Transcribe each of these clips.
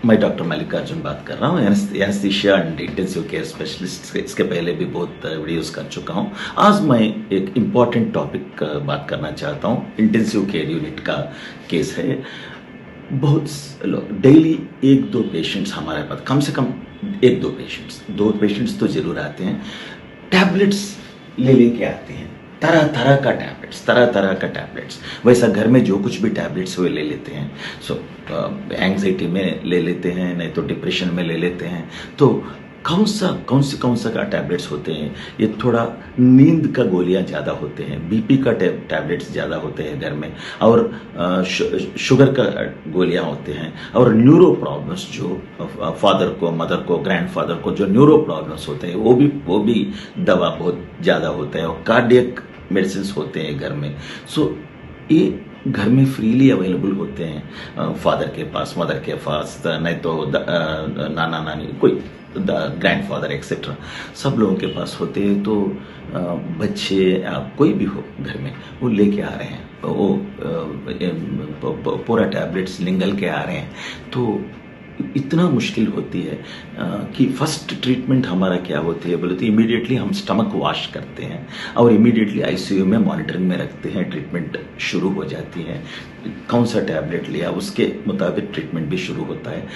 मैं डॉक्टर मल्लिकार्जुन बात कर रहा हूँ, anaesthesia and intensive care specialist. इसके पहले भी बहुत वीडियोस कर चुका हूँ। आज मैं एक इम्पॉर्टेंट टॉपिक बात करना चाहता हूँ। इंटेंसिव केयर यूनिट का केस है। बहुत लोग डेली एक दो पेशेंट्स हमारे पास, कम से कम एक दो पेशेंट्स तो जरूर आते हैं। टैबलेट्स लेके आते हैं, तरह तरह का टैबलेट्स। वैसा घर में जो कुछ भी टैबलेट्स हुए ले लेते हैं। एंग्जाइटी में ले लेते हैं, नहीं तो डिप्रेशन में ले लेते हैं। तो कौन सा का टैबलेट्स होते हैं? ये थोड़ा नींद का गोलियां ज़्यादा होते हैं, बीपी का टैबलेट्स ज़्यादा होते हैं घर में, और शुगर का गोलियां होते हैं, और न्यूरो प्रॉब्लम्स जो फादर को, मदर को, ग्रैंडफादर को जो न्यूरो प्रॉब्लम्स होते हैं वो भी दवा बहुत ज़्यादा होता है, और कार्डियक मेडिसिन होते हैं घर में। ये घर में फ्रीली अवेलेबल होते हैं, फादर के पास, मदर के पास, नहीं तो नाना नानी, कोई ग्रैंडफादर एक्सेट्रा, सब लोगों के पास होते हैं। तो बच्चे कोई भी हो घर में, वो लेके आ रहे हैं, वो पूरा टैबलेट्स निगल के आ रहे हैं। तो इतना मुश्किल होती है कि फर्स्ट ट्रीटमेंट हमारा क्या होती है बोले तो इमीडिएटली हम स्टमक वॉश करते हैं और इमीडिएटली आईसीयू में मॉनिटरिंग में रखते हैं। ट्रीटमेंट शुरू हो जाती है, कौन सा टैबलेट लिया उसके मुताबिक ट्रीटमेंट भी शुरू होता है।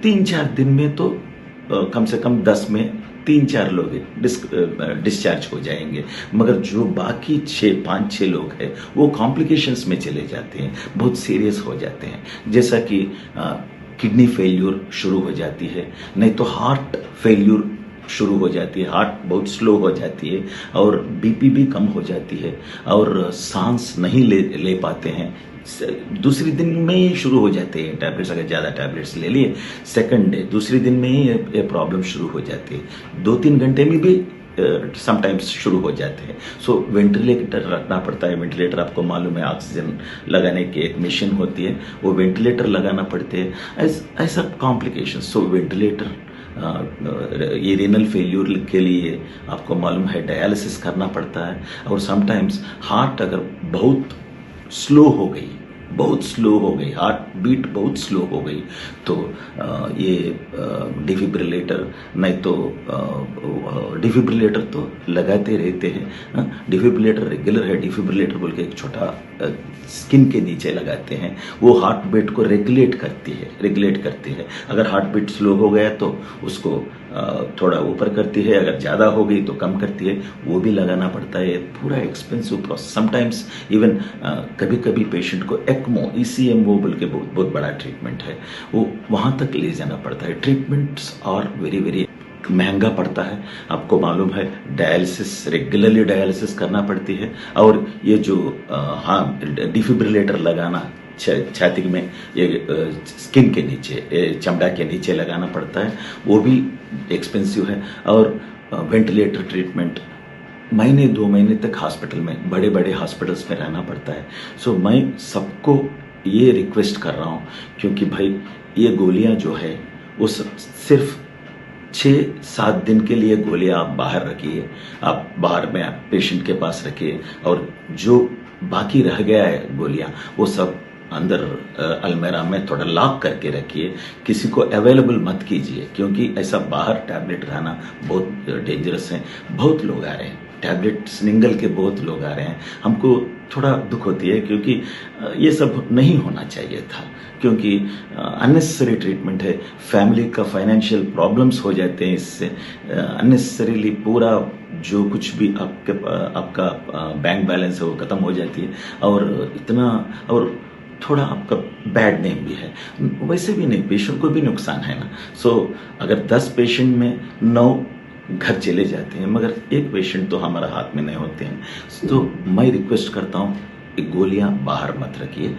3-4 दिन में तो कम से कम 10 में 3-4 लोग डिस्चार्ज हो जाएंगे, मगर जो बाकी 5-6 लोग हैं वो कॉम्प्लिकेशंस में चले जाते हैं, बहुत सीरियस हो जाते हैं। जैसा कि किडनी फेल्यूर शुरू हो जाती है, नहीं तो हार्ट फेल्यूर शुरू हो जाती है, हार्ट बहुत स्लो हो जाती है, और बीपी भी कम हो जाती है, और सांस नहीं ले पाते हैं। दूसरी दिन में ही शुरू हो जाते हैं टैबलेट्स। अगर ज़्यादा टैबलेट्स ले लिए, सेकंड डे, दूसरी दिन में ही ये प्रॉब्लम शुरू हो जाती है। 2-3 घंटे में भी समटाइम्स शुरू हो जाते हैं। वेंटिलेटर रखना पड़ता है। वेंटिलेटर आपको मालूम है, ऑक्सीजन लगाने की एक मशीन होती है, वो वेंटिलेटर लगाना पड़ते हैं। ऐसा कॉम्प्लिकेशन। वेंटिलेटर, ये रीनल फेल्यूर के लिए आपको मालूम है डायलिसिस करना पड़ता है, और समटाइम्स हार्ट अगर बहुत स्लो हो गई, हार्ट बीट बहुत स्लो हो गई, तो ये डिफिब्रिलेटर, नहीं तो डिफिब्रिलेटर तो लगाते रहते हैं। डिफिब्रिलेटर रेगुलर है, डिफिब्रिलेटर बोल के एक छोटा स्किन के नीचे लगाते हैं, वो हार्ट बीट को रेगुलेट करती है। अगर हार्ट बीट स्लो हो गया तो उसको थोड़ा ऊपर करती है, अगर ज़्यादा हो गई तो कम करती है, वो भी लगाना पड़ता है। पूरा एक्सपेंसिव प्रोसेस। समटाइम्स इवन कभी पेशेंट को ECMO, ECMO बोल के बहुत बड़ा ट्रीटमेंट है, वो वहाँ तक ले जाना पड़ता है। ट्रीटमेंट्स और वेरी महंगा पड़ता है। आपको मालूम है डायलिसिस, रेगुलरली डायलिसिस करना पड़ती है, और ये जो डिफिब्रिलेटर लगाना छाती में, ये स्किन के नीचे, चमड़ा के नीचे लगाना पड़ता है, वो भी एक्सपेंसिव है। और वेंटिलेटर ट्रीटमेंट महीने 2 महीने तक हॉस्पिटल में, बड़े हॉस्पिटल्स में रहना पड़ता है। मैं सबको ये रिक्वेस्ट कर रहा हूँ, क्योंकि भाई ये गोलियां जो है वो सिर्फ 6-7 दिन के लिए गोलियां आप बाहर रखिए, आप बाहर में पेशेंट के पास रखिए, और जो बाकी रह गया है गोलियां वो सब अंदर अलमेरा में थोड़ा लॉक करके रखिए, किसी को अवेलेबल मत कीजिए, क्योंकि ऐसा बाहर टैबलेट रहना बहुत डेंजरस है। बहुत लोग आ रहे हैं, टैबलेट्स निगल के बहुत लोग आ रहे हैं। हमको थोड़ा दुख होती है, क्योंकि ये सब नहीं होना चाहिए था, क्योंकि अननेसेसरी ट्रीटमेंट है। फैमिली का फाइनेंशियल प्रॉब्लम्स हो जाते हैं इससे, अननेसेसरीली पूरा जो कुछ भी आपका बैंक बैलेंस है वो खत्म हो जाती है, और थोड़ा आपका बैड नेम भी है। वैसे भी नहीं, पेशेंट को भी नुकसान है ना। अगर 10 पेशेंट में 9 घर चले जाते हैं, मगर एक पेशेंट तो हमारा हाथ में नहीं होते हैं। तो मैं रिक्वेस्ट करता हूँ, गोलियां बाहर मत रखिए,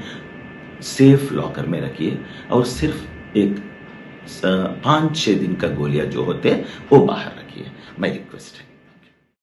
सेफ लॉकर में रखिए, और सिर्फ एक 5-6 दिन का गोलियां जो होते हैं वो बाहर रखिए। मैं रिक्वेस्ट है।